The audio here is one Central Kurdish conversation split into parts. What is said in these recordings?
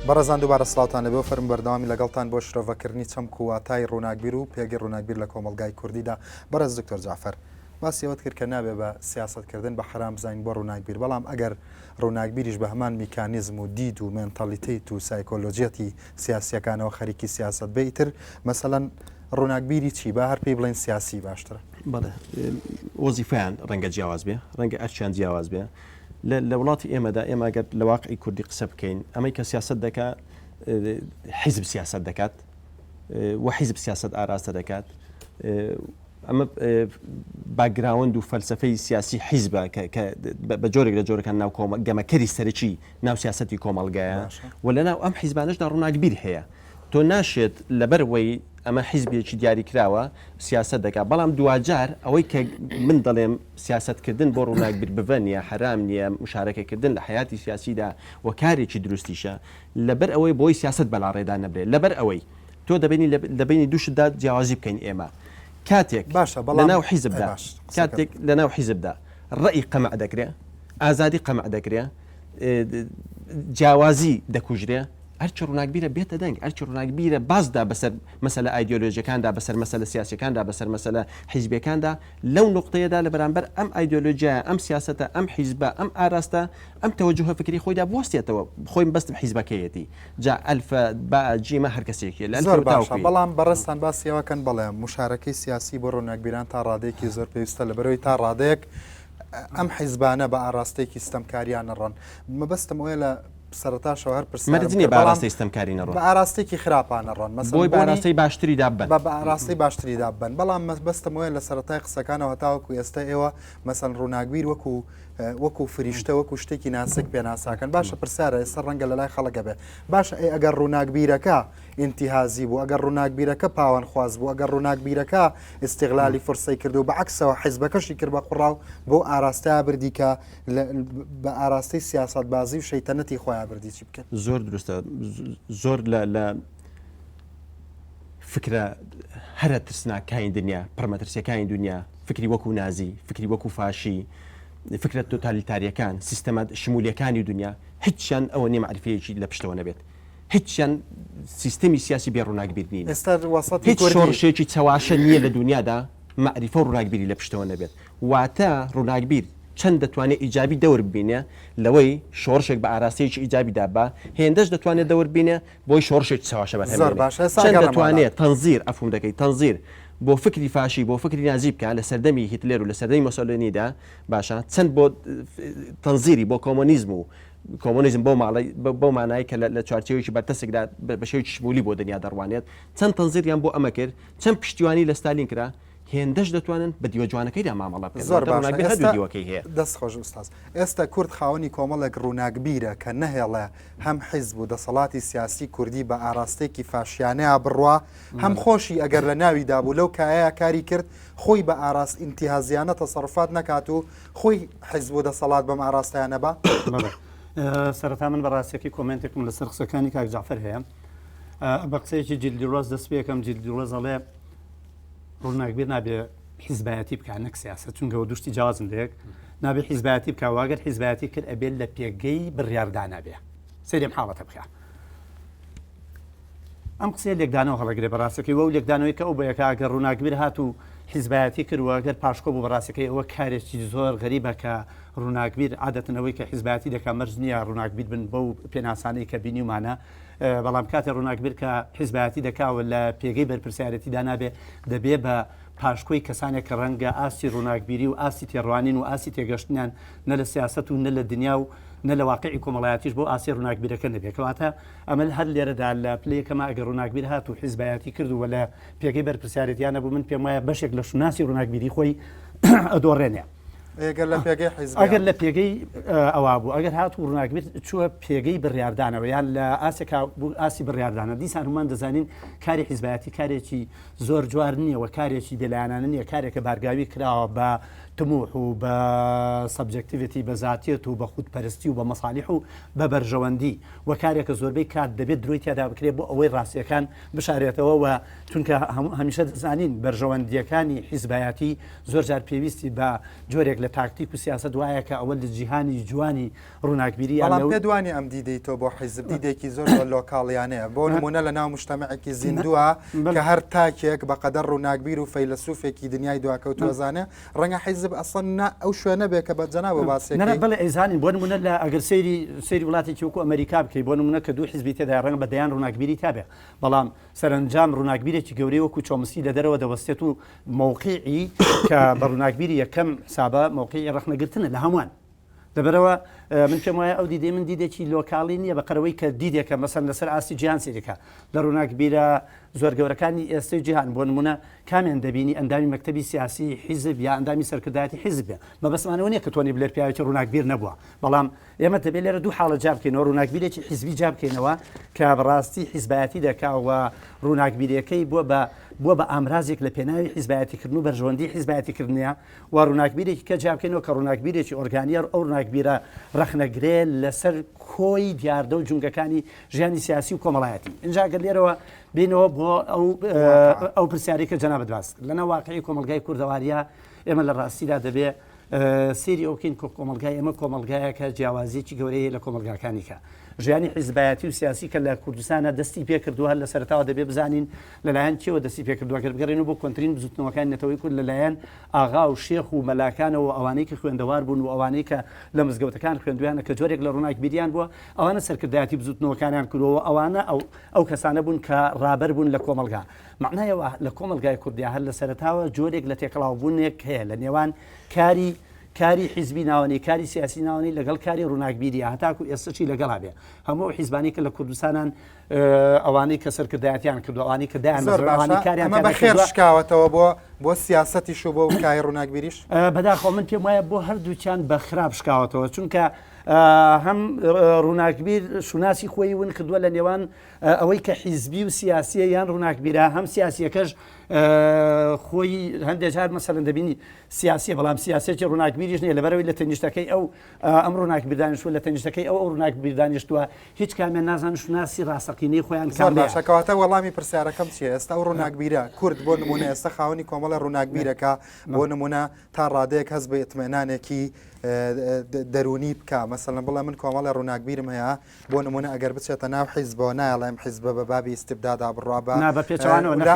بەڕێزان دووبارە سڵاوتان لەبێ فەرم بەردەوامی لەگەڵتان بۆ شرۆڤەکردنی چەم کوواتای ڕووناکبیر و پێگەی ڕووناکبیر لە کۆمەلگای کوردیدا. بەڕێز دکتۆر جعفەر باسیەوەت کرد کە نابێ بە سیاسەتکردن بە حرام بزانین بۆ ڕووناکبیر، بەڵام ئەگەر ڕووناکبیریش بە هەمان میکانیزم و دید و مێنتالیتیت و سایکۆلۆجیەتی سیاسیەکانەوە خەریکی سیاست بیتر مەسەلەن ڕووناکبیری چی با هەر پێی بڵێن سیاسی باشترە. بەڵێ وەزیفەیان ڕەنگە جیاواز بێ، ڕەنگە ئەرچیان جیاواز بێ. لە وڵاتی ئێمەدا ئێمە ئەگەر لە واقعی کوردی قسە بکەین ئەمەی کە سیاست دەکات حیزب سیاست دەکات و حیزب سیاست ئاراستە دەکات. ئەمە باگراوند و فەلسفەی سیاسی حیزبە بە جۆرێک لە جۆرەکان ناو گەمەکەری سەرەکی ناو سیاسەتی کۆمەڵگایە و لەناو ئەم حیزبانەشدا ڕووناکبیر هەیە. تۆ ناشێت لەبەرەوەی ئەمە حیزبێکی دیاری کراوە سیاست دەکات، بەڵام دوجار ئەوەی کە من دەڵێم سیاستکردن بۆ ڕووناکبیر بڤە نیە، حرام نییە، مشارەکەکردن لە حیاتی سیاسیدا و کارێکی دروستیشە لەبەر ئەوەی بۆی سیاست بەلاڕێدا نەبرێت. لەبەر ئەوەی تۆ دەبینی لەبینی دووشتدا جیاوازی بکەین ئێمە کاتێک لەناو حیزبدا کاتێک لەناو حیزبدا ڕەئی قەمع دەکرێت، ئازادی قەمع دەکرێت، جیاوازی دەکوژرێ، هەرچی ڕووناکبیرە بێتە دەنگ، هەرچی ڕووناکبیرە بازدا بەسەر مەسەلە ئایدۆلۆژیەکاندا، بەسەر مەسەلە سیاسیەکاندا، بەسەر مەسەلە حیزبیەکاندا، لەو نقطەیەدا لە بەرامبەر ئەم ئایدۆلۆژیایە، ئەم سیاسەتە، ئەم حیزبە، ئەم ئاراستە، ئەم تەوەجوهە فکری خۆیدا بوەستێتەوە، خۆی بەستم حیزبەکەیەتی جا ئەلفە با جیمە هەر کەسێکی لە زۆر باشە. بەڵام بەڕستان باسیەوەکەن بڵێ مشارەکەی سیاسی بۆ ڕووناکبیران تا ڕادەیەکی زۆر پێویستە لەبەرەوەی تا ڕادەیەک ئەم حیزبانە بە ئاراستەیەکی ستەمکاریان نەڕۆن. مەبەستم وەیە لە سەرەتاشەوە هەر پرسیمەرجنی باڕاستی ستەمکاری نەڕۆن، بە ئاراستێکی خراپانە ڕۆن، بۆی باڕاستی باشتری دابن، بە ئاراستەی باشتری دابن. بەڵام مەبەستم وەیە لە سەرەتای قسەکانەوە تاوەکو ئێستا ئێوە مەسەڵەن ڕووناکبیر وەکو فریشتە وەکو شتێکی ناسک پێناساکەن. باشە پرسیارە ئێستا ڕەنگە لە لای خەڵکە بێ باشە ئەگەر ڕووناکبیرەکە ئینتیهازی بوو، ئەگەر ڕووناکبیرەکە پاوان خواز بوو، ئەگەر ڕووناکبیرەکە ئیستیغلالی فورسەی کرد و بەعکسەوە حیزبەکەشی کرد بە قوڕاو بۆ ئاراستەیە بردی کە بە ئاراستەی سیاست بازی و شەیتەنەتی خۆیان بردی چی بکەن. زۆر دروستە، زۆر لە فکرە هەرە ترسناکانی دنیا، پڕمەترسیەکانی دنیا، فکری وەکو نازی، فکری وەکو فاشی، فکرە تۆتالیتاریەکان، سیستەمە شمولیەکانی دنیا هیچیان ئەوە نیە معرفەیەکی لە پشتەوە نەبێت، هیچیان سیستەمی سیاسی بێ ڕووناکبیر نین، هیچ شۆڕشێکی چاواشە نییە لە دنیادا معرفە و ڕووناکبیری لە پشتەوە نەبێت. واتە ڕووناکبیر چەند دەتوانێت ئیجابی دەور ببینێ لەوەی شۆڕشێک بە ئاراستەیەکی ئیجابیدا بە هێندەش دەتوانێت دەور بینێ بۆی شۆڕشێکی چاواشە بە چەند دەتوانێت تەنزیر ئەفهوم دەکەیت تەنزیر بۆ فکری فاشی بۆ فکری نازی بکە لە سەردەمی هیتلێر و لە سەردەمی مۆسۆلینیدا باشە چەند بۆ تەنزیری بۆ کۆمۆنیزم و کۆمۆنیزم بۆ مانایی کە لە چوارچێوێکی بەرتەسێکدا بە شێوەیەکی شمولی بۆ دنیا دەڕوانێت چەند تەنزیریان بۆ ئەمە کرد، چەند پشتیوانی لە ستالین کرا، هێندەش دەتوانن بە دیوەجوانەکەیدا مامەڵە ڕووناکبیرەوەکەی هەیە. دەست خۆش ئوستاز، ئێستا کورد خاوەنی کۆمەڵێک ڕووناکبیرە کە نەهێڵە هەم حیزب و دەسەڵاتی سیاسی کوردی بە ئاراستێکی فاشیانەیە بڕوا، هەم خۆشی ئەگەر لە ناویدا بوو لەو کایەیە کاری کرد خۆی بە ئاراست ئینتیهازیانە تەسەڕفات نەکات و خۆی حیزب و دەسەڵات بەم ئاراستەیانە بە. سەرەتا من بەڕاستیەکی کۆمنتێکم لەسەر قسەکانی کاک جعفەر هەیە، بە قسەیەکی جیلدیڕۆز دەست پێکەم. جیلدیڕۆز دەڵێ ڕووناکبیر نابێ حیزبایەتی بکە نەک سیاست، چونکەوە دوشتی جیاوازم لێک نابێ حیزبایەتی بکە، واگەر حیزبایەتی کرد ئەبێت لە پێگەی بڕیاردان نابێ سەرێم حاڵەتە بکە. ئەم قسەیە لێکدانەوە هەڵەگرێ بەڕاستەکەی وە لێکدانەوەی کە ئەو بەیەکە ئەگەر ڕووناکبیر هات و حیزبایەتی کرد وەگەر پاشکۆ بوو بەڕاستەکەی ئەوە کارێکی زۆر غەریبە کە ڕووناکبیر عادەتەوەی کە حیزبایەتی دەکا مەرج نییە ڕووناکبیر بن بەو پێناسانەی کە بینیمانە، بەڵام کاتێ ڕووناکبیر کە حیزبایەتی دەکاوە لە پێگەی بەرپرسیارەتیدا نابێ دەبێ بە پاشکۆی کەسانێک کە ڕەنگە ئاسی ڕووناکبیری و ئاسی تێڕوانین و ئاسی تێگەشتیان نە لە سیاست و نە لە دنیا و نە لە واقعی کۆمەڵایەتیش بۆ ئاسی ڕووناکبیرەکە نەبێتەوەتە ئەمە هەر لێرەدا لە پلەیەکەمە ئەگەر ڕووناکبیر هات و حیزبایەتی کرد و لە پێگەی بەرپرسیارەتیانە بوو من پێم وایە بەشێک لە شوناسی ڕووناکبیری خۆی ئەدۆڕێنێ. ئەگەر لە پێگەی ئەوا بوو ئەگەر هات و ڕووناکبیر چووە پێگەی بڕیاردانەوە یان لە ئاسی بڕیاردانە دیسان هەمان دەزانین کاری حیزبایەتی کارێکی زۆر جوار نییەوە، کارێکی بێلایانانە نییە، کارێکە بارگاوی کراوە بە تموح و بە سەبجەکتیڤیتی بە زاتیەت و بە خودپەرستی و بە مەسالیح و بە بەرژەوەندی و کارێکە زۆربەی کات دەبێت درۆی تیادا بکرێت بۆ ئەوەی ڕاستیەکان بشارێتەوە و چونکە هەمیشە دەزانین بەرژەوەندیەکانی حیزبایەتی زۆر جار پێویستی بە جۆرێک لە تاکتیک و سیاست وایە کە ئەوە لە جیهانی جوانی ڕووناکبیری بەڵام پێ دوانی ئەم دیدەیتەوە بۆ حیزب دیدێکی زۆر لۆکاڵیانەیە بۆ نمونە لە ناو مجتەمەعێکی زیندووە کە هەر تاکێک بەقەدەر ڕووناکبیر و فەیلسوفێکی دنیای دواکەوتوەزانە ڕەنگە حیزب ئەسڵ ئەو شوێنە بێ کە بە جەنابە باسێک بڵێ ئەیزانین بۆ نمونە لە ئەگەر سەیری وڵاتێکی وەکو ئەمریکا بکەی بۆ نمونە کە دوو حیزبی تێدا ڕەنگە بە دەیان ڕووناکبیری تابێ بەڵام سەرنجام ڕووناکبیرێکی گەورەی وەکو چۆمسی لە دەرەوە دەوەستێت و مووقعی کە بە ڕووناکبیری یەکەم حسابە مووقعی ڕەخنەگرتنە لە هەمووان دەبەرەوە من پێم وایە ئەو دیدەی من دیدێکی لۆکاڵی نییە بە قەرەوەی کە دیدێکە مەسەن لەسەر ئاستی جیهان سێریکە لە ڕووناکبیرە زۆر گەورەکانی ئێستای جیهان بۆ نمونە کامیان دەبینی ئەندامی مەکتەبی سیاسی حیزب یا ئەندامی سەرکردایەتی حیزبێ مەبەستمانەوە نییە کە تۆنی بلێر پیاوێکی ڕووناکبیر نەبووە بەڵام ئێمە دەبێت لێرە دوو حاڵە جا بکەینەوە ڕووناکبیرێکی حیزبی جا بکەینەوە کە بەڕاستی حیزبایەتی دەکاوە ڕووناکبیرەکەی بووە بە ئامرازێک لە پێناوی حیزبایەتیکردن و بەرژەوەندی حیزبایەتیکردنیە و ڕووناکبیرێکی کە جا بکەینەوە کە ڕووناکبیرێکی ئۆرگانیار ئەو ڕووناکبیرە ڕەخنەگرێ لەسەر کۆی دیاردە و جونگەکانی ژیانی سیاسی و کۆمەڵایەتی اینجا گەر لێرەوە بینەوە بۆ ئەو پرسیاری کە جەنابەت باست لەنە واقعی کۆمەلگای کوردەواریە ئێمە لە ڕاستیدا دەبێ سێری ئەوکەین کۆمەلگای ئێمە کۆمەلگایەکە جیاوازیەکی گەورەیە لە کۆمەلگاکانیکە ژیانی حیزبایەتی و سیاسی کە لە کوردستانە دەستی پێکردووە لە سەرتاوە دەبێ بزانین لەلایەن کێوە دەستی پێکردووە کە بگەڕێن و بۆ کۆنتترین بزوتنەوەکان نەتەوەی کورد لەلایەن ئاغا و شێخ و مەلاکانەوە ئەوانەی کە خوێندەوار بوون و ئەوانەی کە لە مزگەوتەکان خوێندویانە کە جۆرێک لە ڕووناکبیریان بووە ئەوانە سەرکردایەتی بزوتنەوەکانیان کردەوە ئەوانە ئەو کەسانە بوون کە ڕابەر بوون لە کۆمەلگا معنایەوە لە کۆمەلگای کوردیا هەر لە سەرتاوە جۆرێک لە تێکەڵاوبوونێک هەیە لە نێوان کاری حیزبی ناوەنی کاری سیاسی ناوەنی لەگەڵ کاری ڕووناکبیریە هەتاکو ئێستاچی لەگەڵا بێ هەموو حیزبانی کە لە کوردستانان ئەوانەی کە سەرکردایەتیان کردو ئەوانی کە دایان بەخێر شکاوەتەوە بۆ سیاسەتیش و بۆ کای ڕووناکبیریش بەداخۆ من پێم وایە بۆ هەردووچیان بە خراپ شکاوەتەوە چونکە هەم ڕووناکبیر شوناسی خۆی ون کردووە لە نێوان ئەوەی کە حیزبی و سیاسیە یان ڕووناکبیرە هەم سیاسیەکەش خۆی هەندێک جار مەسەلەن دەبینی سیاسی بەڵام سیاسێکی ڕووناکبیریش نیە لەبەرەوەی لە تەنیشتەکەی ئەم ڕووناکبیردانیشتووە لە تەنیشتەکەی ئەو ڕووناکبیردانیشتووە هیچ کامیان نازان شوناسی ڕاستەقینەی خۆیان کامباشەکەواتە وەڵامی پرسیارەکەم چیە ئێستا ئەو ڕووناکبیرە کورد بۆ نمونە ئێستا خاوەنی کۆمەڵە ڕووناکبیرەکە بۆ نمونە تا ڕادەیەک هەست بە ئیتمێنانێکی دەرونی بکە مەسەڵەن بڵێ من کۆمەڵە ڕووناکبیرم هەیە بۆ نمونە ئەگەر بچێتە ناو حیزبەوە نایڵێم حیزبە بە بابی استبدادا بڕابە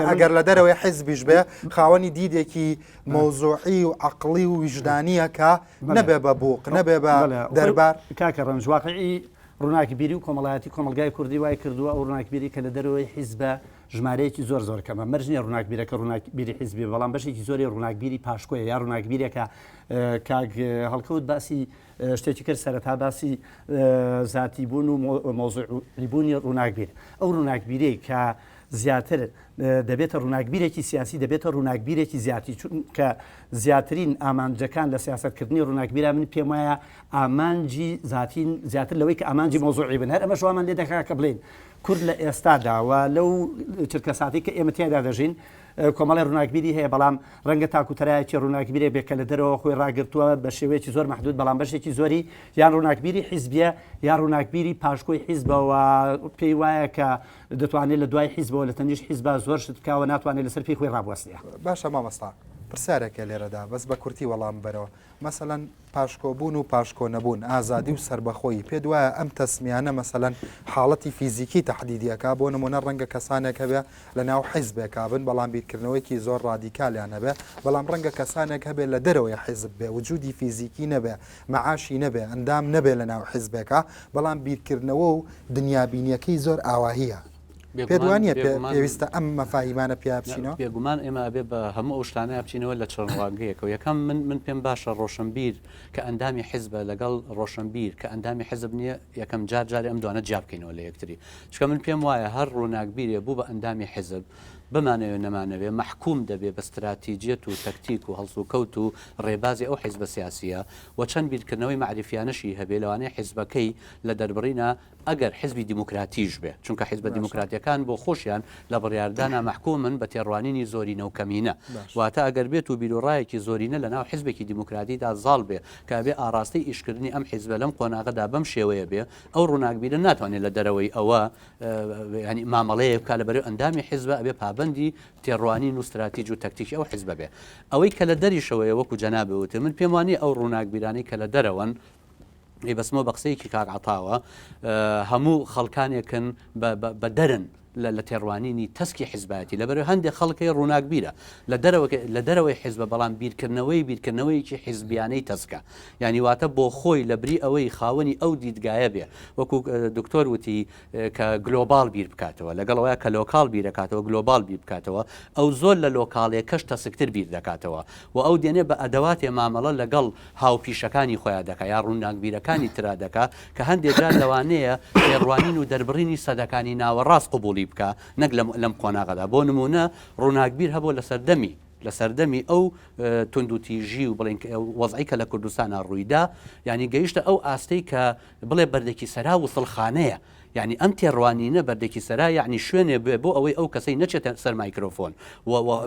ئەگەر لە دەرەوەی حیزبیش بێ خاوەنی دیدێکی مۆزوعی و عەقڵی و ویژدانیە کە نەبێ بە بووق نەبێ بە دەربار کاکە ڕەنج واقعی ڕووناکبیری و کۆمەڵایەتی کۆمەلگای کوردی وای کردووە ئەو ڕووناکبیری کە لە دەرەوەی حیزبە ژمارەیەکی زۆر کەمە مەرجنیە ڕووناکبیرەکە ڕووناکبیری حیزبی بەڵام بەشێکی زۆری ڕووناکبیری پاشکۆیە یا ڕووناکبیرێکە کاک هەڵکەوت باسی شتێکی کرد سەرەتا باسی ذاتی بوون و مۆزوعیبوونی ڕووناکبیر ئەو ڕووناکبیرەی کە زیاتر دەبێتە ڕووناکبیرێکی سیاسی دەبێتە ڕووناکبیرێکی زیاتی کە زیاترین ئامانجەکان لە سیاستکردنی ڕووناکبیرە من پێم وایە ئامانجی زیاتین زیاتر لەوەی کە ئامانجی مۆزوعی بن هەر ئەمە شوامان لێ دەکا کە بڵێن کورد لە ئێستاداوە لەو چرکە ساتی کە ئێمە تێدا دەژین کۆمەڵی ڕووناکبیری هەیە بەڵام ڕەنگە تاکوتەرایەکی ڕووناکبیرێ بێکە لە دەرەوە خۆی ڕاگرتووە بە شێوەیەکی زۆر محدود بەڵام بەشێکی زۆری یان ڕووناکبیری حیزبیە یا ڕووناکبیری پاشکۆی حیزبەوە پێی وایە کە دەتوانێت لە دوای حیزبەوە لە تەنیش حیزبە زۆر شت بکاوە ناتوانێت لەسەر پێی خۆی ڕابوەستێ باشە مامەستا پرسیارێکە لێرەدا بەس بە کورتی وەڵام بەرەوە مەسەلەن پاشکۆبوون و پاشکۆ نەبوون ئازادی و سربەخۆی پێ وایە ئەم تەسمیانە مەسەلەن حاڵەتی فیزیکی تەحدیدیەکە بۆ نمونە ڕەنگە کەسانێک هەبێ لە ناو حیزبێکا بن بەڵام بیرکردنەوەیکی زۆر ڕادیکالیان هەبێ بەڵام ڕەنگە کەسانێک هەبێ لە دەرەوەی حیزب بێ وجودی فیزیکی نەبێ مەعاشی نەبێ ئەندام نەبێ لە ناو حیزبێکە بەڵام بیرکردنەوە و دنیابینیەکەی زۆر ئاواهیە پێدوانە پێویستە ئەم مەفاهیمانە پیا بچینەوە بێگومان ئێمە ئەبێ بە هەموو ئەو شتانەیە بچینەوە لە چڕنواگەیەکەوە یەکەم من پێم باشە ڕۆشنبیر کە ئەندامی حیزبە لەگەڵ ڕۆشنبیر کە ئەندامی حیزب نییە یەکەم جارجاری ئەم دوانە جیاب بکەینەوە لە یەکتری چکە من پێم وایە هەر ڕووناکبیرێ بوو بە ئەندامی حیزب بمانەوێت نەمانەوێ محکوم دەبێت بە استراتیجیەت و تەکتیک و هەڵسو کەوت و ڕێبازی ئەو حیزبە سیاسیە و چەند بیرکردنەوەی معرفیانەشی هەبێ لەوانەیە حیزبەکەی لە دەربڕینە ئەگەر حیزبی دیموکراتیش بێ چونکە حیزبە دیموکراتیەکان بۆ خۆشیان لە بڕیاردانە محکومن بە تێڕوانینی زۆرینە و کەمینە واتە ئەگەر بێت و بیرۆڕایەکی زۆرینە لە ناو حیزبێکی دیموکراتیدا زاڵ بێ کە بێ ئاڕاستی ئیشکردنی ئەم حیزبە لەم قۆناغەدا بەم شێوەیە بێ ئەو ڕووناکبیرە ناتوانێت لە دەرەوەی ئەوە ینی مامەڵەیە بکات لەبەرەوەی ئەندامی حیزبە ئەبێ بەندی تێڕوانین و استراتیژ و تەکتیکی ئەو حیزب بێ ئەوەی کە لە دەریشەوەی وەکو جەنابێت من پێم وانی ئەو ڕووناکبیرانەی کە لە دەرەوەن بەسمەوە بە قسەیەکی کاگعتاوە هەموو خەڵکانێکن بە دەرن لە تێڕوانینی تەسکی حیزبەتی لەبەر هەندێک خەڵکی ڕووناکبیرە لە دەرەوەی حیزبە بەڵام بیرکردنەوەیکی حیزبیانەی تەسکە یعنی واتە بۆ خۆی لە بری ئەوەی خاوەنی ئەو دیدگایە بێ وەکو دکتۆر وتی کە گلۆبال بیر بکاتەوە لەگەڵەوەی کە لۆکال بیرەکاتەوە گلۆبال بیر بکاتەوە ئەو زۆر لە لۆکاڵێ کەش تەسکتر بیر دەکاتەوە و ئەو دێنێ بە ئەدەواتی مامەڵە لەگەڵ هاوپیشەکانی خۆیان دەکات یا ڕووناکبیرەکانی ترا دەکات کە هەندێک جار لەوانەیە تێڕوانین و دەربڕینی سەدەکانی ناوەڕاست قبولی بکە نەک لەم قۆناغەدا بۆ نمونە ڕووناکبیر هەبوو لە سەردەمی ئەو توندوتیژی و بڵێن وەزعی کە لە کوردستانە ڕوویدا ینی گەیشتە ئەو ئاستەی کە بڵێ بەردێکی سەرا وسڵخانەیە یعنی ئەم تێڕوانینە بەردێکی سەرا یعنی شوێنێ بۆ ئەوەی ئەو کەسەی نەچێتە سەر مایکرۆفۆن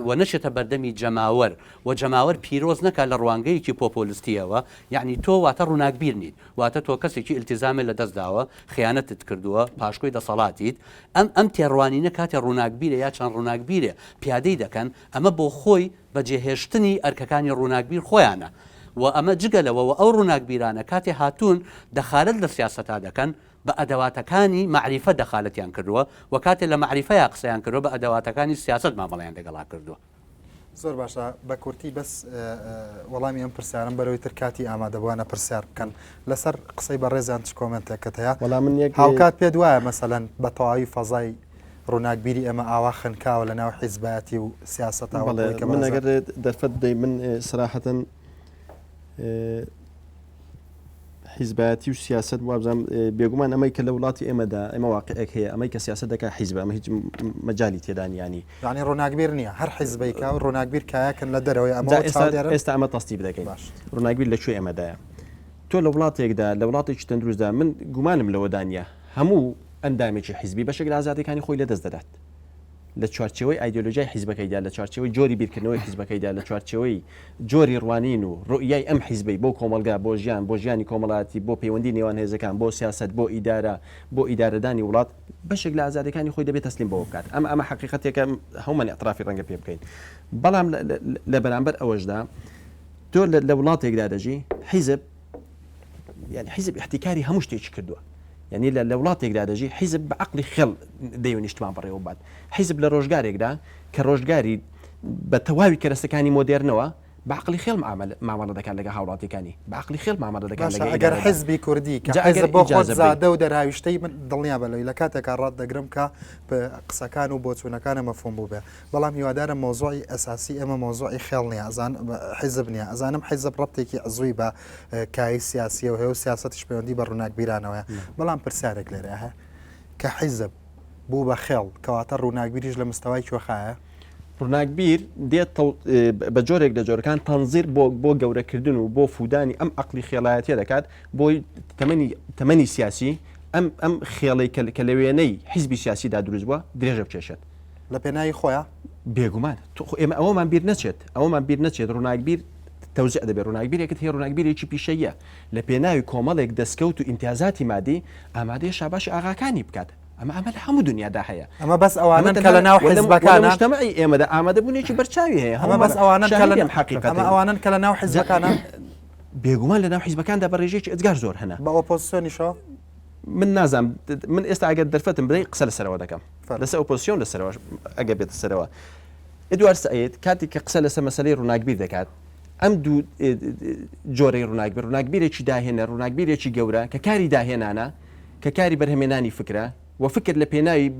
و نەچێتە بەردەمی جەماوەر و جەماوەر پیرۆز نەکات لە ڕوانگەیەکی پۆپۆلیستیەوە یعنی تۆ واتە ڕووناکبیر نیت واتە تۆ کەسێکی ئیلتیزامێ لە دەستداوە خیانەتت کردووە پاشکۆی دەسەڵاتیت ئەم تێڕوانینە کاتێ ڕووناکبیرە یا چەند ڕووناکبیرێ پیادەی دەکەن ئەمە بۆ خۆی بەجێهێشتنی ئەرکەکانی ڕووناکبیر خۆیانە و ئەمە جگەلەوە و ئەو ڕووناکبیرانە کاتێ هاتوون دەخالت لە سیاسەتا دەکەن بە ئەدەواتەکانی معریفە دەخالەتیان کردووە و کاتێ لە معریفەیە قسەیان کردووە بە ئەدەواتەکانی سیاست مامەڵیان لەگەڵا کردووە زۆر باشە بە کورتی بەس وەڵامی ئەم پرسیارم بەرەوەی تر کاتی ئامادەبووانە پرسیار بکەن لەسەر قسەی بەڕێزان چ کۆمنتێکت هەیە هاوکات پێ دوایە مەسەلەن بە تەواوی فەزای ڕووناکبیری ئەمە ئاوا خنکاوە لە ناو حیزبەتی و سیاسەتا من ئەگەر دەرفەت دەی من سراحەتەن حیزبەتی و سیاست وابزانام بێگومان ئەمەی کە لە وڵاتی ئێمەدا ئێمە واقعەک هەیە ئەمەی کە سیاست دەکە حیزب ئەمە هیچ مەجای تێدانیانی یعنی ڕووناکبیر نییە هەر حیزبێکا و ڕووناکبیر کایەکەن لە دەرەوەی ئەمە ئێستا ئەمە تەستی بدەکەین ڕووناکبیر لەکوێ ئێمەدایە تۆ لە وڵاتێکدا لە وڵاتێکی تەندروستدا من گومانم لەوەدانە هەموو ئەندامێکی حیزبی بەشێک لە ئازادەکانی خۆی لەدەست دەدات لە چوارچەوەی ئایدۆلۆژیای حیزبەکەیدا لە چوارچەوەی جۆری بیرکردنەوەی حیزبەکەیدا لە چوارچەوەی جۆری ڕوانین و ڕوئیای ئەم حیزبەی بۆ کۆمەلگا بۆ ژیانی کۆمەڵاتی بۆ پەیوەندی نێوان هێزەکان بۆ سیاست بۆ ئیدارەدانی وڵات بەشێک لە ئازادەکانی خۆی دەبێت تەسلیم بۆ بکات ئەمە حقیقەتێکە هەمومان ئەطرافی ڕەنگە پێ بکەین بەڵام لە بەرامبەر ئەوەشدا تۆ لە وڵاتێکدا دەژی حیزب یعنی حیزب احتیکاری هەموو شتێکی کردووە یعنی لە وڵاتێکدا دەژی حیزب بە عقلی خێڵ دەیوێنیشتمان بڕێوە بات حیزب لە ڕۆژگارێکدا کە ڕۆژگاری بە تەواوی کەرەستەکانی مۆدێرنەوە بە عقلی خێڵ مامەڵە دەکات لەگە هاوڵاتەکانی بە عقلی خێڵ مامەڵە دەکات ئەگەر حیزبی کوردی کە حیزب بۆ خۆت زادە و دەرهاویشتەی من دڵنیا بەلەوەی لە کاتێکا ڕات دەگرم کە قسەکان و بۆچوونەکانە مەفهوم بوو بێ بەڵام هیوادارم مۆزوعی ئەساسی ئەمە مۆزوعی خێڵ نییە حیزب نییە ئەزانم حیزب ڕەبتێکی عزووی بە کای سیاسیە و هەیە و سیاسەتیش پەیوەندی بە ڕووناکبیرانەوە بەڵام پرسیارێک لێرە هەیە کە حیزب بوو بە خێڵ کەواتە ڕووناکبیریش لە مستەوای کوێخایە ڕووناکبیر دێت بە جۆرێک لە جۆرەکان تەنزیر بۆ گەورەکردن و بۆ فودانی ئەم عقلی خێڵایەتە دەکات بۆی تەمەنی سیاسی ئەم خێڵی کە لە وێنەی حیزبی سیاسیدا دروست بووە درێژە بچێشێت لە پێناوی خۆیان بێگومان ئێمە ئەوەمان بیر نەچێت ڕووناکبیر تەوزیع دەبێت ڕووناکبیرێکت هەیە ڕووناکبیرێکی پیشەیە لە پێناوی کۆمەڵێک دەستکەوت و ئیمتیازاتی مادی ئامادەیە شاباشی ئاغاکانی بکات ئەمە لە هەموو دنیادا هەیە ئەمە بەس ئەوانن کە لە ناو حیزبەکانە مجتەمەعی ئێمەدا ئامادەبوونێکی بەرچاوی هەیە ئەمە بەس ئەوانن حقیقەت ئەوانن کە لە ناو حیزبەکانە بێگومان لە ناو حیزبەکاندا بە ڕێژێکی ئەجگار زۆر هەنا بە ئۆپۆزیسیۆنیشەوە من نازانم من ئێستا ئەگەر دەرفەتم بدەی قسە لەسەرەوە دەکەم لەسەر ئۆپۆزیسیۆن لەسەرەوە ئەگە بێتە سەرەوە ئێدوارد سەعید کاتی کە قسە لەسەر مەسەلەی ڕووناکبیر دەکات ئەم دوو جۆرەی ڕووناکبیرێکی داهێنە ڕووناکبیرێکی گەورە کە کاری داهێنانە کە کاری بەرهەمێنانی فکرە و فکر لە پێناوی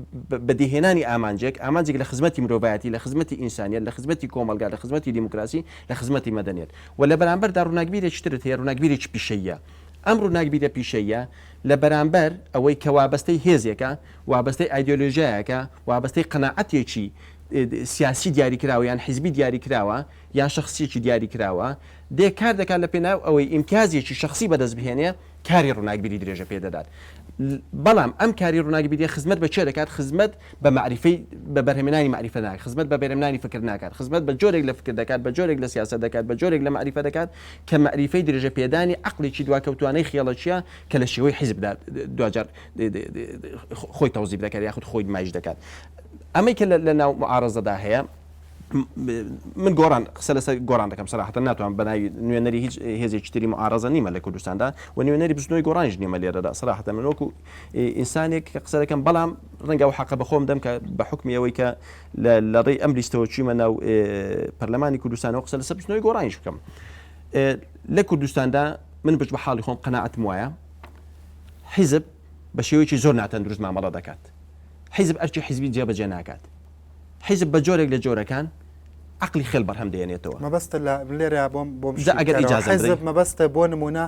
بەدیهێنانی ئامانجێک لە خزمەتی مرۆڤایەتی لە خزمەتی ئینسانیەت لە خزمەتی کۆمەلگا لە خزمەتی دیموکراسی لە خزمەتی مەدەنیەت و لە بەرامبەردا ڕووناکبیرێکی ترت هەیە ڕووناکبیرێکی پیشەیە ئەم ڕووناکبیرە پیشەیە لە بەرامبەر ئەوەی کە وابەستەی هێزێکە وابەستەی ئایدۆلۆژیایەکە وابەستەی قەناعەتێکی سیاسی دیاری کراوە یان حیزبی دیاری کراوە یان شخصیەکی دیاری کراوە دێ کار دەکات لە پێناو ئەوەی ئیمتیازێکی شخصی بەدەست بهێنێ کاری ڕووناکبیری درێژە پێدەدات بەڵام ئەم کاری ڕووناکبیری خزمەت بە چێ دەکات خزمەت بە معریفەی بە بەرهەمێنانی معریفە ناکات خزمەت بە بەرهەمێنانی فکر ناکات خزمەت بە جۆرێک لە فکر دەکات بە جۆرێک لە سیاست دەکات بە جۆرێک لە معریفە دەکات کە معریفەی درێژە پێدانی عقلێکی دواکەوتوانەی خێڵەچیە کە لە شێوەی حیزبدا دوجار خۆی تەوزیف دەکات یاخود خۆی مایش دەکات ئەمەی کە لە ناو معارەزەدا هەیە من گۆران قسە لەسەر گۆران دەکەم سەراحەتەن ناتوانم بەناوی نوێنەری هیچ هێزێکی تری معارەزە نیمە لە کوردستاندا و نوێنەری بستنەوەی گۆڕانیش نیمە لێرەدا سەراحەتەن من وەکو ئینسانێک کە قسە دەکەم بەڵام ڕەنگە و حەقە بەخۆم دەم کە بە حکمی ئەوەی کە لە ڕێی ئەم لیستەوە چوومە ناو پەرلەمانی کوردستانەوە قسە لەسەر بستنەوەی گۆڕانیش بکەم لە کوردستاندا من بە حاڵی خۆم قەناعەتم وایە حیزب بە شێوەیەکی زۆر ناتەندروست مامەڵە دەکات حیزب ئەرچی حیزبی جێبەجێ ناکات حیزب بە جۆرێک لە جۆرەکان عقلی خێل بەرهەم دێنێتەوە مەبەستە لە لێرە بۆم ئەگەر ئیجازە حیزب مەبەستە بۆ نمونە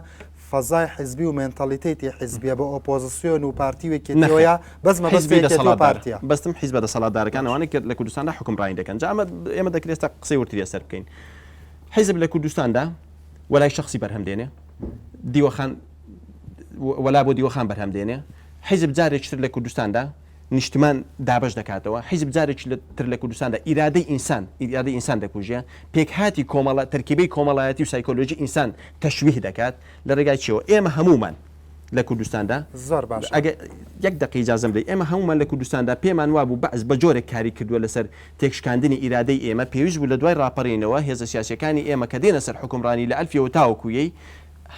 فەزای حیزبی و مێنتالیتێتی حیزبیە بە ئۆپۆزیسیۆن و پارتیوێکێتەوەیە بەس مەبەستە پارتیە بەستم حیزب دەسەڵاتدارەکانەوەی کە لە کوردستاندا حکمڕانی دەکەن جا ئێمە دەکرێت قسەی ورتری سەر بکەین حیزب لە کوردستاندا وەلای شخصی بەرهەم دێنێ دیوەخان وەلا بۆ دیوەخان بەرهەم دێنێ حیزب جارێکتر لە کوردستاندا نیشتمان دابش دەکاتەوە حیزب جارێکی تر لە کوردستاندا ئیرادەی ئینسان دەکوژە پێکهاتی کۆمەڵە تەرکیبەی کۆمەڵایەتی و سایکۆلۆژی ئینسان تەشویه دەکات لە ڕێگای چیەوە ئێمە هەمومان لە کوردستاندا زۆر باش یەک دقی ئیجازەم بدەیت ئێمە هەمومان لە کوردستاندا پێمان وابوو بەعز بە جۆرێک کاری کردووە لەسەر تێکشکاندنی ئیرادەی ئێمە پێویست بوو لە دوای ڕاپەڕینەوە هێزە سیاسیەکانی ئێمە کە دێنە سەر حکمڕانی لە ئەلفیەوە تاوەکویەی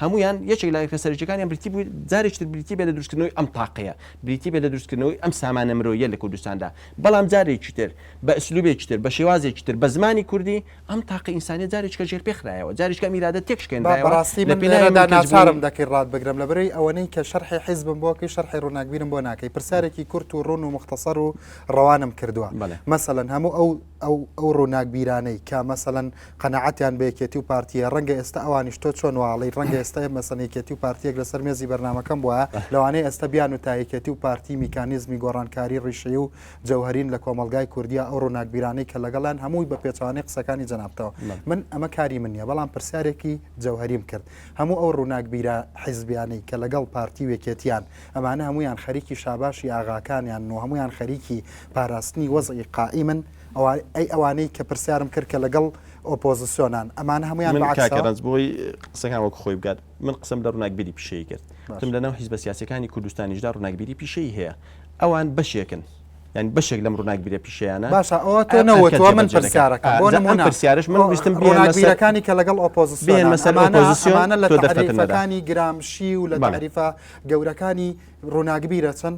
هەمویان یەکێک لە سەرنجەکانیان بریتی بوو جارێکتر بریتی بێ لە دروستکردنەوەی ئەم تاقەیە بریتی بێ لە دروستکردنەوەی ئەم سامانە مرۆیە لە کوردستاندا بەڵام جارێکی تر بە ئەسلوبێکی تر بە شێوازێکی تر بە زمانی کوردی ئەم تاقە ئینسانی جارێککە ژێر پێخرایەوە جارێککە میرادە تێکشکێنرایەوە بەڕاستی من لێرەدا ناچارم دەکەی ڕات بگرم لەبەرەی ئەوەنەی کە شەرحی حیزبم بۆکەی شەرحی ڕووناکبیرم بۆ ناکەی پرسیارێکی کورت و ڕوون و مختصەر و ڕەوانم کردووە مەسەڵەن هەموو ئەو ڕووناکبیرانەی کە مەسەڵەن قەنەعەتیان بە یەکێتی و پارتیە ڕەنگە ئێستا ئەوانیش تۆ چۆن واڵی ڕەنگە ئێستا مەسەنێکێتی و پارتیەک لەسەر مێزی بەرنامەکەم بووە لەوانەیە ئێستا بیان و تایەکێتی و پارتی میکانیزمی گۆڕانکاری ڕیشەی و جەوهرین لە کۆمەلگای کوردیا ئەو ڕووناکبیرانەی کە لەگەڵان هەمووی بە پێچوانەی قسەکانی جەنابتەوە من ئەمە کاری من نییە بەڵام پرسیارێکی جەوهریم کرد هەموو ئەو ڕووناکبیرە حیزبیانەی کە لەگەڵ پارتی وێکێتیان ئەمانە هەمویان خەریکی شاباشی ئاغاکانیان و هەمویان خەریکی پاراستنی وەزعی قائیمن ئەی ئەوانەی کە پرسیارم کرد کە لەگەڵ ئۆپۆزیسیۆنان ئەمانە هەمویان کاکەرەنج بۆی قسەکان وەک خۆی بگات من قسم لە ڕووناکبیری پیشەیە کرد تم لەناو حیزبە سیاسەکانی کوردستانیشدا ڕووناکبیری پیشەی هەیە ئەوان بەشێکن یعنی بەشێک لەم ڕووناکبیرە پیشەیانە باشە ئەوە تۆ نەوەتەوە من پرسیارەکەم بۆ نمونە پرسیارش من ویستم ڕووناکبیرەکانی کە لەگەڵ ئۆپۆزیسیۆنانە لە تعریفەکانی گرامشی و لە تعریفە گەورەکانی ڕووناکبیرە چەند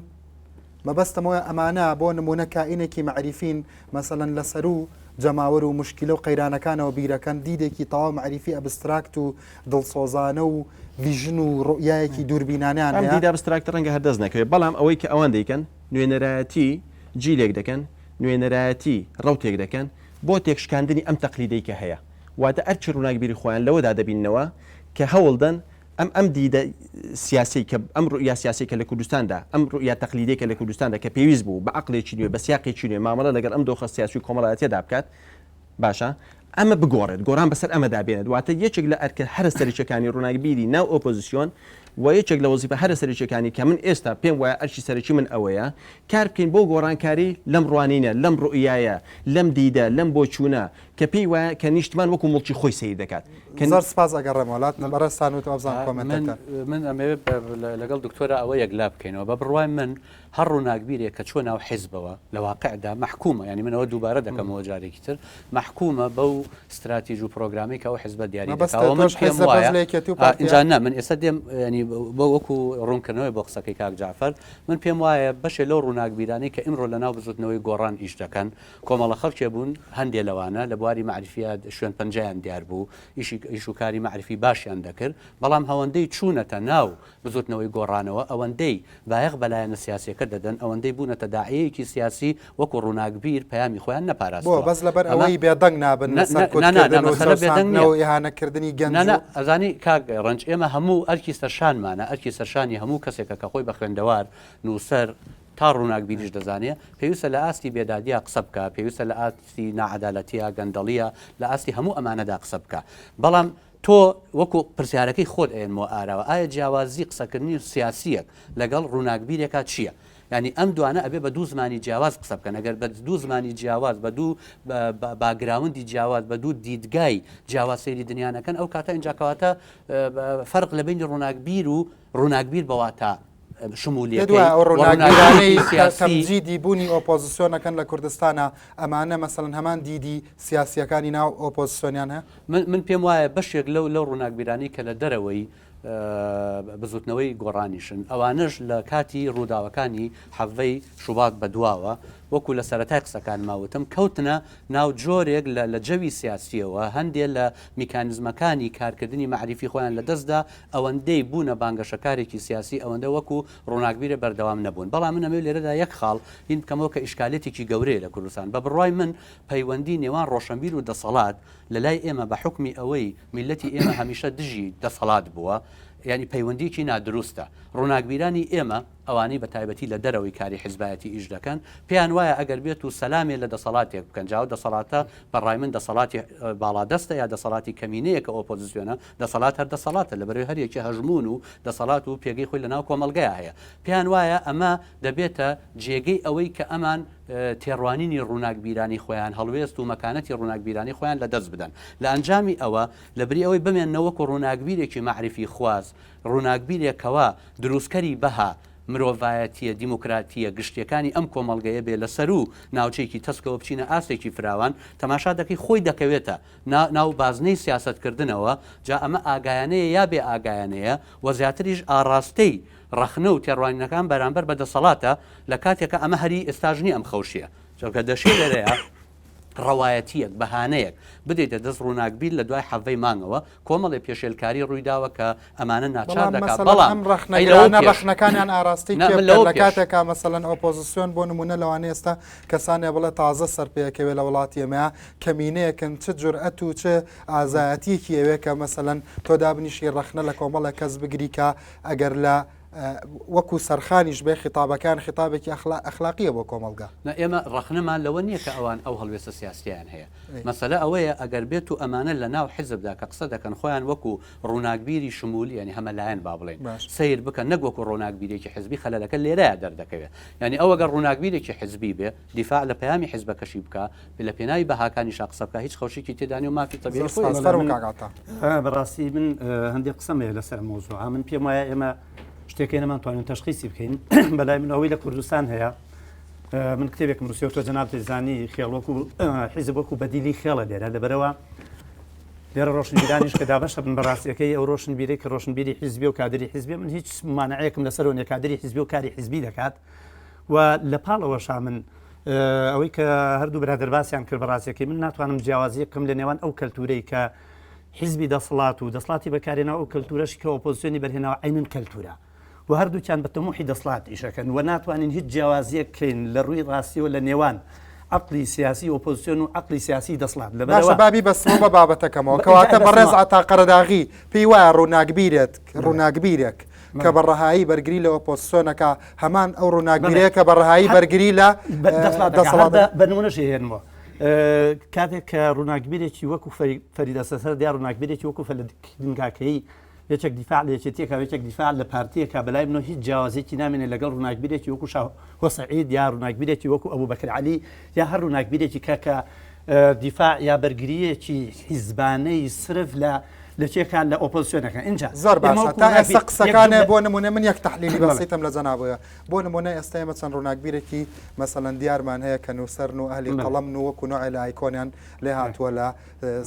مەبەستەوە ئەمانە بۆ نمونە کائینێکی معریفین مەسەڵەن لەسەر و جەماوەر و مشکلە و قەیرانەکانەوە بیرەکەن دیدێکی تەواو معریفی ئەبستراکت و دڵسۆزانە و ویژن و ڕوئیایەکی دووربینانیان ئەم دیدا ئەبستراکتە ڕەنگە هەردەست نەکەوێت بەڵام ئەوەی کە ئەوان دەیکەن نوێنەرایەتی جیلێک دەکەن نوێنەرایەتی ڕەوتێک دەکەن بۆ تێکشکاندنی ئەم تەقلیدەی کە هەیە واتە ئەرچی ڕووناکبیری خۆیان لەوەدا دەبینەوە کە هەوڵدەن ئەم دیدە سیاسی کە ئەم ڕوئیا سیاسی کە لە کوردستاندا ئەم ڕوئیا تەقلیدێکە لە کوردستاندا کە پێویست بوو بە عقلێکی نوێ بە سیاقێکی نوێ مامەڵە لەگەڵ ئەم دۆخە سیاسی و کۆمەڵایەتیدا بکات باشە ئەمە بگۆڕێت گۆڕان بەسەر ئەمەدا بێنێت واتە یەکێک لە ئەرکە هەرە سەرچەکانی ڕووناکبیری ناو ئۆپۆزیسیۆن و یەکێک لە وەزیفە هەرە سەرچەکانی کە من ئێستا پێم وایە ئەرچی سەرچی من ئەوەیە کار بکەین بۆ گۆڕانکاری لەم ڕوانینە لەم ڕوئیایە لەم دیدە لەم بۆ چوونە کە پێی وایە کە نیشتمان وەکو مڵکی خۆی سەیر دەکات زۆر سپاس ئەگەڕێمەوەڵات بەڕێستان و تۆبزان کۆمنتەکە من ئەمێ لەگەڵ دکتۆرە ئەوە یەکلا بکەینەوە بە بڕوای من هەر ڕووناکبیرێک کە چۆن ناو حیزبەوە لە واقعدا محکومە ینی منەوە دووبارە دەکەمەوە جارێکی تر محکومە بەو استراتیژ و پرۆگرامی کە ئەو حیزبە دیاری دەکاتەوە من پێم وایە اینجا نه من ئێستا دێم ینی بۆ وەکو ڕوونکردنەوەی بۆ قسەکەی کاک جعفەر من پێم وایە بەشێ لەو ڕووناکبیرانەی کە ئیمڕۆ لەناو بزوتنەوەی گۆڕان ئیش دەکەن کۆمەڵە خەڵکێ بوون هەندێک لەوانە لە بواری معرفیات شوێن پەنجەیان دیار بوو ئیش و کاری معرفی باشیان دەکرد بەڵام هەوەندەی چوونەتە ناو بزوتنەوەی گۆڕانەوە ئەوەندەی بایەق بەلایەنە سیاسیەکە دەدەن ئەوەندەی بوونەتە داعیەیەکی سیاسی وەکو ڕووناکبیر پەیامی خۆیان نەپاراستەوە بەس لەبەر ئەوەی بێدەنگ نابن ئەوەی گەنج ئەزانی کاک ڕەنج ئێمە هەموو ئەرکی سەرشانمانە ئەرکی سەرشانی هەموو کەسێکە کە خۆی بە خوێندەوار نووسەر تا ڕووناکبیریش دەزانێت پێویستە لە ئاستی بێدادیە قسە بکە پێویستە لە ئاستی ناعەدالەتیە گەندەڵیە لە ئاستی هەموو ئەمانەدا قسە بکە بەڵام تۆ وەکو پرسیارەکەی خۆت ئێنمەوە ئاراوە ئایا جیاوازی قسەکردنی سیاسیەک لەگەڵ ڕووناکبیرێکە چییە؟ ینی ئەم دوانە ئەبێ بە دوو زمانی جیاواز قسە بکەن ئەگەر بە دوو زمانی جیاواز بە دوو باگراوندی جیاواز بە دوو دیدگای جیاواز سەیری دنیانەکەن ئەو کاتە اینجا کەواتە فەرق لە بینی ڕووناکبیر و ڕووناکبیر بەواتە شمولیەکەی دوای و ڕۆناگیرانەی سیاسی تەمجیدی بوونی ئۆپۆزیسیۆنەکەن لە کوردستانە ئەمانە مەسەڵەن هەمان دیدی سیاسیەکانی ناو ئۆپۆزیسیۆنیان هەیە من پێم وایە بەشێک لەو ڕووناکبیرانی کە لە دەرەوەی بزوتنەوەی گۆڕانیشن ئەوانش لە کاتی ڕووداوەکانی حەڤەی شوبات بەدواوە وەکو لە سەرەتای قسەکان ماوتم کەوتنە ناو جۆرێک لە جەوی سیاسیەوە هەندێک لە میکانزمەکانی کارکردنی معریفی خۆیان لە دەستدا ئەوەندەی بوونە بانگەشەکارێکی سیاسی ئەوەندە وەکو ڕووناکبیرە بەردەوام نەبوون بەڵام من ئەمێ لێرەدا یەک خاڵ هین بکەمەوە کە ئیشکالێتێکی گەورەیە لە کوردستان بە بڕای من پەیوەندی نێوان ڕۆشنبیر و دەسەڵات لە لای ئێمە بە حکمی ئەوەی میلەتی ئێمە هەمیشە دژی دەسەڵات بووە ینی پەیوەندیکی نادروستە ڕووناکبیرانی ئێمە ئەوانەی بە تایبەتی لە دەرەوەی کاری حیزبایەتی ئیش دەکەن پێیان وایە ئەگەر بێت و سەلامێ لە دەسەڵاتێک بکەن جاو دەسەڵاتە بەڕای من دەسەڵاتی باڵادەستە یا دەسەڵاتی کەمینەیە کە ئۆپۆزیسیۆنە دەسەڵات هەر دەسەڵاتە لە بەروی هەرێکی هەژمون و دەسەڵات و پێگەی خۆی لەناو کۆمەلگەیە هەیە پێیان وایە ئەمە دەبێتە جێگەی ئەوەی کە ئەمان تێڕوانینی ڕووناکبیرانی خۆیان هەڵوێست و مەکانەتی ڕووناکبیرانی خۆیان لە دەست بدەن لە ئەنجامی ئەوە لەبری ئەوەی بمێنەوەکو ڕووناکبیرێکی معریفی خواز ڕووناکبیرێکەوە دروستکەری بەها مرۆڤایەتیە دیموکراتیە گشتیەکانی ئەم کۆمەڵگەیە بێ لەسەر و ناوچەیەکی تەسکەوە بچینە ئاستێکی فراوان تەماشا دەکەی خۆی دەکەوێتە ناو بازنەی سیاستکردنەوە جا ئەمە ئاگایانەیە یا بێ ئاگایانەیە و زیاتریش ئاڕاستەی ڕەخنە و تێڕوانینەکان بەرامبەر بە دەسەڵاتە لە کاتێکە ئەمە هەری ئێستاژنی ئەم خەوشیە چونکە دەشێ لەرەیە ڕەوایەتیەک بەهانەیەک بدەیتە دەست ڕووناکبیر لە دوای حەڤەی مانگەوە کۆمەڵی پێشێلکاری ڕوویداوە کە ئەمانە ناچار دەکات بەڵام ڕەخنەکانیان ئاراستی لە کاتێکا مەسەڵەن ئۆپۆزیسیۆن بۆ نمونە لەوانەیە ئێستا کەسانێ بڵێ تازە سەرپێکەوێ لە وڵاتی ئێمەیە کەمینەیەکن چ جورئەت و چ ئازایەتیەکی ئەوێ کە مەسەڵەن تۆ دابنیشی ڕەخنە لە کۆمەڵە کەس بگری کە ئەگەر لە وەکو سەرخانیش بێ خیتابەکان خیتابێکی ئەخلاقیە بۆ کۆمەلگا ئێمە ڕەخنەمان لەوە نییە کە ئەوان ئەو هەڵوێستە سیاسیان هەیە مەسەلە ئەوەیە ئەگەر بێت و ئەمانە لە ناو حیزبدا کە قسە دەکەن خۆیان وەکو ڕووناکبیری شمول ینی هەمەلایەن با بڵێن سیر بکەن نەک وەکو ڕووناکبیرێکی حزبی خەلەلەکە لێرەیە دەردەکەوێت ینی ئەو ئەگەر ڕووناکبیرێکی حزبی بێ دیفاع لە پەیامی حیزبەکەشی بکە لە پێناوی بەهاکانی قسە بکە هیچ خەوشێکی تێدانی و مافی تەبیعی بەڕاستی من هەندێک قسەمەیە لەسەر مۆزوع من پێم وایە ئێمە شتێکی نەمانتوانین تەشخیصی بکەین بەلای من ئەوەی لە کوردستان هەیە من کتێبێکم نووسیوە تۆ جەناب تێزانی خێڵوەکو حیزب وەکو بەدیلی خێڵە لێرە لەبەرەوە لێرە ڕۆشنبیرانیش کە دابەشە بن بەڕاستیەکەی ئەو ڕۆشنبیری کە ڕۆشنبیری حیزبی و کادری حیزبی من هیچ مانعەیەکم لەسەرەوە کادری حیزبی و کاری حیزبی دەکات و لە پاڵەوەشا من ئەوەی کە هەردوو برادر باسییان کرد بەڕاستیەکەی من ناتوانم جیاوازی بکەم لە نێوان ئەو کەلتورەی کە حیزبی دەسەڵات و دەسەڵاتی بەکارێنەوە ئەو کەلتورەشی کە ئۆپۆزیسیۆنی بەرهێنەوە عینن کەلتورە و هەردووکیان بە تەموحی دەسڵات ئیشەکەن و ناتوانین هیچ جیاوازیەک بکەین لە ڕووی ڕاستیەوە لە نێوان عقلی سیاسی ئۆپۆزیسیۆن و عقلی سیاسی دەسڵات لە باشە بابی بەسمە بە بابەتەکەمەوە کەواتە بەڕێز ئاتا قەرەداغی پێی وایە ڕووناکبیرێک کە بەڕەهایی بەرگری لە ئۆپۆزیسیۆنەکە هەمان ئەو ڕووناکبیرەیە کە بەڕەهایی بەرگری لە دەسەڵات بەنمونەشی هێنمەوە کاتێک کە ڕووناکبیرێکی وەکو فەریدە سەسەر دیا ڕووناکبیرێکی وەکو فەلەدینگاکەی یەکێک دیفاع لە یەکێتیەکە یەکێک دیفاع لە پارتیەکە بەلای منەوە هیچ جیاوازێکی نامێنێت لەگەڵ ڕووناکبیرێکی وەکو هۆسەعید یا ڕووناکبیرێکی وەکو ئەبوو بەکر عەلی یا هەر ڕووناکبیرێکی کەکە دیفاع یا بەرگریەکی حیزبانەی صرف لە چێکان لە ئۆپۆزیسیۆنەکە اینجا زۆر باشە تا ئێستا قسەکانە بۆ نمونە من یەک تەحلیلی بەسیتم لە جەنابەیە بۆ نمونە ئێستا ئێمە چەند ڕووناکبیرێکی مەسەڵەن دیارمان هەیە کە نووسەرن و ئەهلی قەڵەم و وەکو نوعی لە ئایکۆنیان لێ هاتووە لە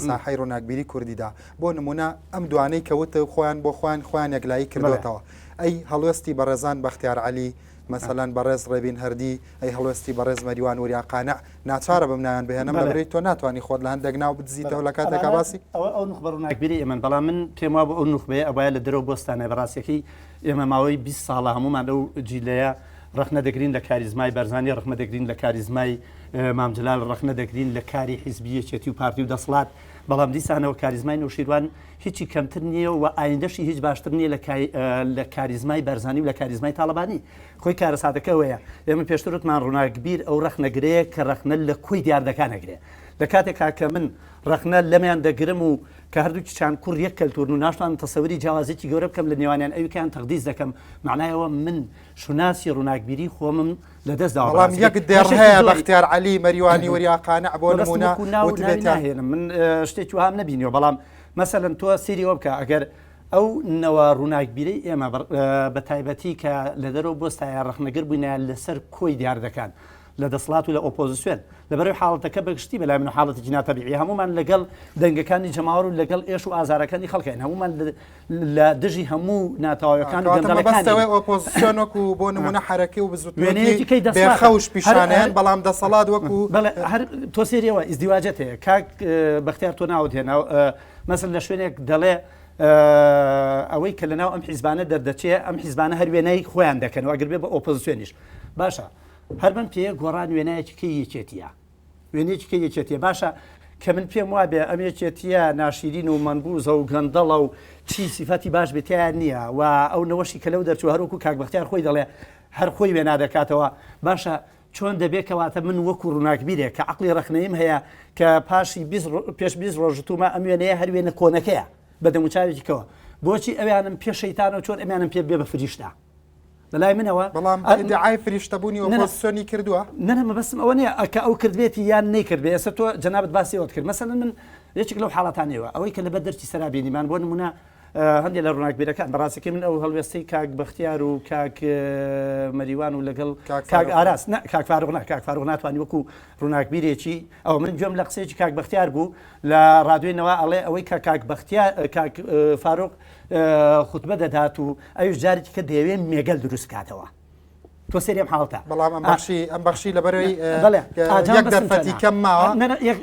ساحەی ڕووناکبیری کوردیدا بۆ نمونە ئەم دوانەی کەوتە خۆیان بۆ خۆیان یەکلایی کردوێتەوە ئەی هەڵوێستی بەڕێزان بەختیار عەلی مەسەلەن بەڕێز ڕێبین هەردی ئەی هەڵوێستی بەڕێز مەریوان وریان قانع ناچارە بەمنایان بهێنم لەبرێت تۆ ناتوانانی خۆت لە هەندێک ناو بتزیتەوە لە کاتێکا باسی ئەو نوخبە ڕووناکبیری ئێمە بەڵام من پێم وابوو ئەو نوخبەیە ئەوایە لە دەرەوە بۆستانە بەڕاستیەکەی ئێمە ماوەی 20 ساڵە هەمومان ئەو جیلەیە ڕەخنە دەگرین لە کاریزمای بەرزانی ڕەخنە دەگرین لە کاریزمای مامجلال ڕەخنە دەگرین لە کاری حیزبیەکێتی و پارتی و دەسەڵات بەڵام دیسانەوە کاریزمای نەوشیروان هیچی کەمتر نییە و ئایندەشی هیچ باشتر نییە لە کاریزمای بەرزانی و لە کاریزمای تاڵەبانی خۆی کارە سادەکەوەیە ئێمە پێشترتمان ڕووناکبیر ئەو ڕەخنەگرەیە کە ڕەخنە لە کوی دیاردەکانەگرێ لە کاتێکا کە من ڕەخنە لەمیان دەگرم و کە هەردووکی چند کوڕ یەک کەلتورن و ناشتوان تەسەوری جیاوازێکی گەورە بکەم لە نێوانیان ئەویان تەقدیس دەکەم معنایەوە من شوناسی ڕووناکبیری خۆمم لە دەستدا بەڵام یەک دێڕ هەیە بەختیار عەلی مەریوانی وریان قانع بۆ نمونە من شتێکی وام نەبینیەوە بەڵام مەسەلەن تۆ سیری ئەوە بکە ئەگەر ئەو نەوە ڕووناکبیرەی ئێمە بە تایبەتی کە لە دەرەوە بۆستای ڕخنەگر بووینە لەسەر کۆی دیار دەکەن لە دەسەڵات و لە ئۆپۆزیسیۆن لەبەرەوەی حاڵەتەکە بەگشتی بەلای من حاڵەتی جیناتەبیعی هەمومان لەگەڵ دەنگەکانی جەماوەڕ و لەگەڵ ئێش و ئازارەکانی خەڵکین هەمومان لە دژی هەموو ناتەواویەکان و گەندەڵەکانی ئۆپۆزیسیۆن وەکو بۆ نمونە حرەکەی و بزوتوێنەیەکی بێخەوش پیشانیان بەڵام دەسەڵات وەکو هەر تۆ سێریەوە ئیزدیواجەت هەیە کاک بەختیار تۆ ناوت هێنا مەسەن لە شوێنێک دەڵێ ئەوەی کە لەناو ئەم حیزبانە دەردەچێ ئەم حیزبانە هەر وێنەی خۆیان دەکەن و ئەگەر بێ بە ئۆپۆزیسیۆنیش باشە هەر من پێ گۆڕان وێنایەکی کە یەکێتیە وێنێکی کە یەکێتیە باشە کە من پێم وابێ ئەم یەکێتیە ناشرین و منبوزە و گەندەڵە و چی سیفەتی باش بێتیان نییە و ئەو نەوەشی کە لەو دەرچوو هەروکو کاک بەختیار خۆی دەڵێ هەر خۆی وێنا دەکاتەوە باشە چۆن دەبێتکەواتە من وەکو ڕووناکبیرێک کە عقلی ڕخنەیم هەیە کە پاشی پێش 20 ڕۆژتومە ئەم وێنەیە هەر وێنە کۆنەکەیە بە دەموچاوێکیکەوە بۆچی ئەویانم پێ شەیتانەوە چۆن ئەمیانم پێ بێ بە فریشتا بەلای منەوە بەڵام ئیدعای فریشتەبوونی ئۆپۆزیسیۆنی کردووە نەمە بەسم ئەوە نیە کە ئەو کردوێتی یان نەیکرد بێ ئێستا تۆ جەنابەت باسیەوەت کرد مەسەڵەن من یەکێک لەو حاڵەتانەوە ئەوەی کە لەبەر دەرچی سەرابێنیمان بۆ نمونە هەندێک لە ڕووناکبیرەکان بەڕاستەکەی من ئەو هەڵوێستەی کاک بەختیار و کاک مەریوان و لەگەڵ کاک ئاراس کاک فاروق ناتوانانی وەکو ڕووناکبیرێکی ئەو من گوێم لە قسەیەکی کاک بەختیار بوو لە ڕادوێنەوە ئەڵێ ئەوەی کە کاک فاروق خوتبە دەدات و ئەوش جارێکی کە دەیەوێت مێگەل دروست کاتەوە تۆ سێریم حاڵتە بەڵام ئەم بەخشی لەبەرەوەی یەک دەرفەتی کەم ماوە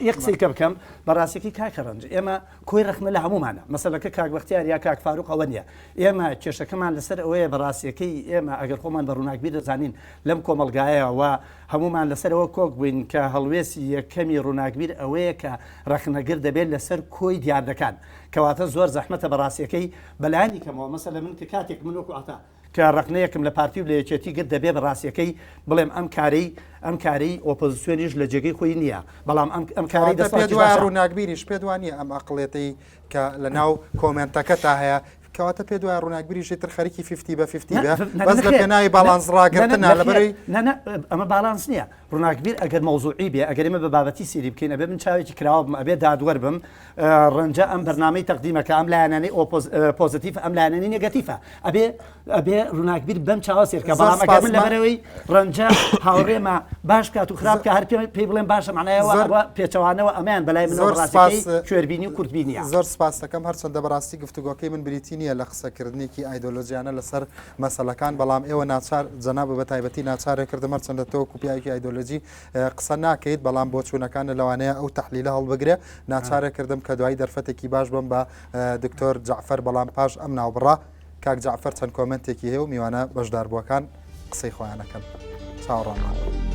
یەک قسەی کە بکەم بەڕاستێکی کاکە ڕەنج ئێمە کۆی ڕەخنە لە هەمومانە مەسەلەکە کاک بەختیار یا کاک فاروق ئەوە نیە ئێمە کێشەکەمان لەسەر ئەوەیە بەڕاستیەکەی ئێمە ئەگەر خۆمان بە ڕووناکبیر دەزانین لەم کۆمەلگایەوە هەمومان لەسەرەوە کۆک بووین کە هەڵوێستی یەکەمی ڕووناکبیر ئەوەیە کە ڕەخنەگر دەبێت لەسەر کۆی دیاردەکان کەواتە زۆر زەحمەتە بەڕاستیەکەی بەلایانی کەمەوە مەسەلە من کە کاتێک من وەکو عتا کە ڕقنەیەکم لە پارتی و لە یەکێتی گرت دەبێ بە ڕاستیەکەی بڵێم ئەم کارەی ئۆپۆزیسیۆنیش لە جێگەی خۆی نییە بەڵام ئەم کارەی دەسەڵاتی ڕووناکبیریش پێ وانە ئەم ئەقڵێتی کە لە ناو کۆمنتەکە تا هەیە کەواتە پێ دوای ڕووناکبیریشی تر خەریکی 50 بە 50 بەس لە پێناوی باڵانس ڕاگرتنە لەبەرەوەی ئەمە باڵانس نییە ڕووناکبیر ئەگەر مەوزوعی بێ ئەگەر ئێمە بە بابەتی سیری بکەین ئەبێ من چاوێکی کراوە بم ئەبێ دادوەر بم ڕەنجە ئەم بەرنامەی تەقدیمەکە ئەم لایەنانەی پۆزیتیڤ ئەم لایەنانی نێگەتیڤە ئەبێ ڕووناکبیر بەم چاوە سێرکە بەڵام ئەگەر من لەبەرەوەی ڕەنجە هاوڕێمە باش کات و خراپ کە هەر پێی بڵێن باشە معنایەوە پێچەوانەوە ئەمەیان بەلای منەوە ڕاستەکەی کوێربینی و کورتبینیە زۆر سپاس دەکەم هەرچەندە بەڕاستی گفتوگۆکەی من بریتی نییە لە قسەکردنێکی ئایدۆلۆژیانە لەسەر مەسەلەکان بەڵام ئێوە ناچار جەناب بە تایبەتی ناچارێکردە هەرچەندە تۆ کوپیایکی ئایدۆلۆژی قسە ناکەیت بەڵام بۆ چوونەکانە لەوانەیە ئەو تەحلیلە هەڵبگرێ ناچارێکردم کە دوای دەرفەتێکی باش بم بە دکتۆر جعفەر بەڵام پاش ئەم ناوبڕا کاک جعفەر چەند کۆمنتێکی هەیە و میوانە بەشداربووەکان قسەی خۆیانەکەن چاوەڕوانمان.